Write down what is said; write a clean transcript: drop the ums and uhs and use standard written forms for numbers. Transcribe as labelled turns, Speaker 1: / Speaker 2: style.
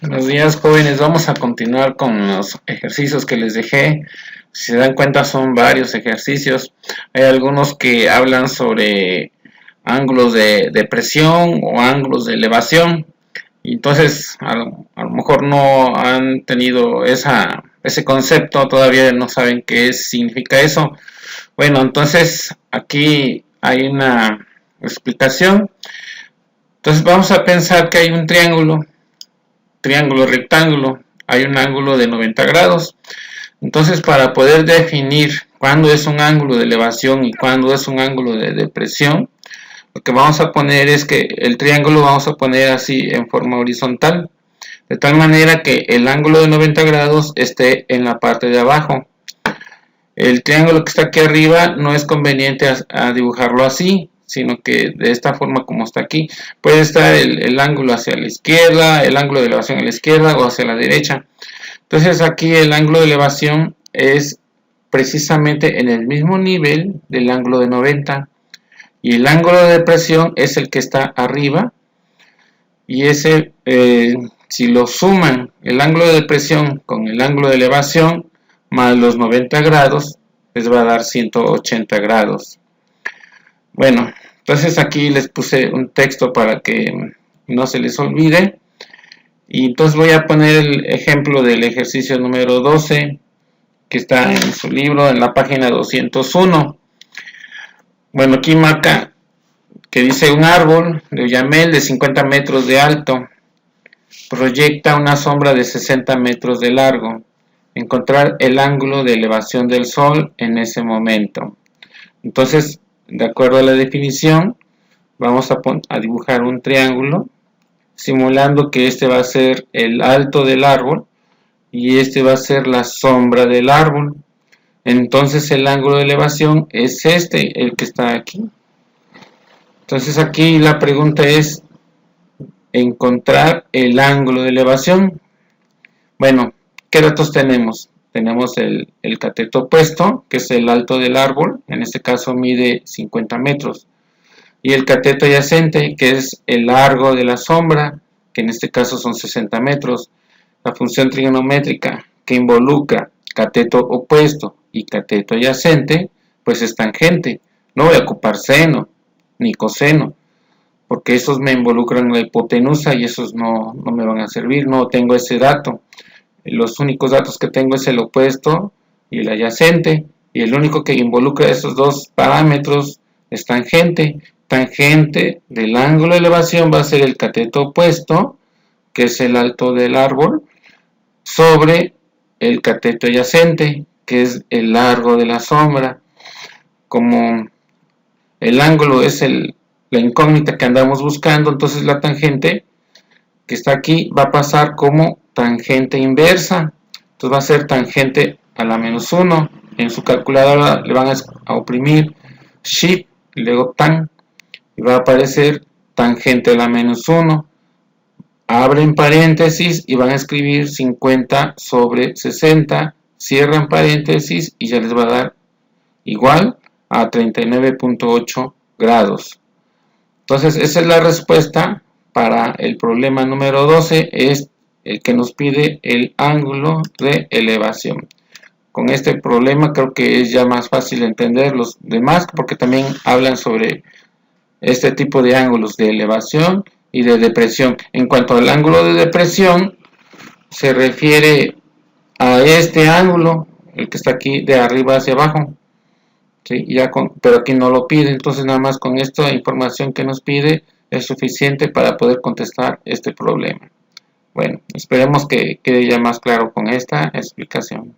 Speaker 1: Buenos días, jóvenes. Vamos a continuar con los ejercicios que les dejé. Si se dan cuenta, son varios ejercicios. Hay algunos que hablan sobre ángulos de presión o ángulos de elevación. Y entonces, a lo mejor no han tenido ese concepto, todavía no saben qué significa eso. Bueno, entonces aquí hay una explicación. Entonces vamos a pensar que hay un triángulo rectángulo, hay un ángulo de 90 grados. Entonces, para poder definir cuándo es un ángulo de elevación y cuándo es un ángulo de depresión, lo que vamos a poner es que el triángulo vamos a poner así en forma horizontal, de tal manera que el ángulo de 90 grados esté en la parte de abajo. El triángulo que está aquí arriba no es conveniente a dibujarlo así, sino que de esta forma como está aquí. Puede estar el ángulo hacia la izquierda, el ángulo de elevación a la izquierda o hacia la derecha. Entonces aquí el ángulo de elevación es precisamente en el mismo nivel del ángulo de 90 y el ángulo de depresión es el que está arriba y ese si lo suman el ángulo de depresión con el ángulo de elevación más los 90 grados les va a dar 180 grados. Bueno, entonces aquí les puse un texto para que no se les olvide. Y entonces voy a poner el ejemplo del ejercicio número 12 que está en su libro en la página 201. Bueno, aquí marca que dice un árbol de oyamel de 50 metros de alto proyecta una sombra de 60 metros de largo. Encontrar el ángulo de elevación del sol en ese momento. Entonces, de acuerdo a la definición, vamos a dibujar un triángulo simulando que este va a ser el alto del árbol y este va a ser la sombra del árbol. Entonces el ángulo de elevación es este, el que está aquí. Entonces aquí la pregunta es encontrar el ángulo de elevación. Bueno, ¿qué datos tenemos? Tenemos el cateto opuesto, que es el alto del árbol, en este caso mide 50 metros. Y el cateto adyacente, que es el largo de la sombra, que en este caso son 60 metros. La función trigonométrica que involucra cateto opuesto y cateto adyacente, pues es tangente. No voy a ocupar seno ni coseno, porque esos me involucran la hipotenusa y esos no me van a servir, no tengo ese dato. Los únicos datos que tengo es el opuesto y el adyacente, y el único que involucra esos dos parámetros es tangente. Tangente del ángulo de elevación va a ser el cateto opuesto, que es el alto del árbol, sobre el cateto adyacente, que es el largo de la sombra. Como el ángulo es la incógnita que andamos buscando, entonces la tangente que está aquí va a pasar como tangente inversa. Entonces va a ser tangente a la menos 1. En su calculadora le van a oprimir shift y luego tan y va a aparecer tangente a la menos 1. Abren paréntesis y van a escribir 50 sobre 60. Cierran paréntesis y ya les va a dar igual a 39.8 grados. Entonces esa es la respuesta para el problema número 12, es el que nos pide el ángulo de elevación. Con este problema creo que es ya más fácil entender los demás porque también hablan sobre este tipo de ángulos de elevación y de depresión. En cuanto al ángulo de depresión, se refiere a este ángulo, el que está aquí de arriba hacia abajo. ¿Sí? Pero aquí no lo pide, entonces nada más con esta información que nos pide es suficiente para poder contestar este problema. Bueno, esperemos que quede ya más claro con esta explicación.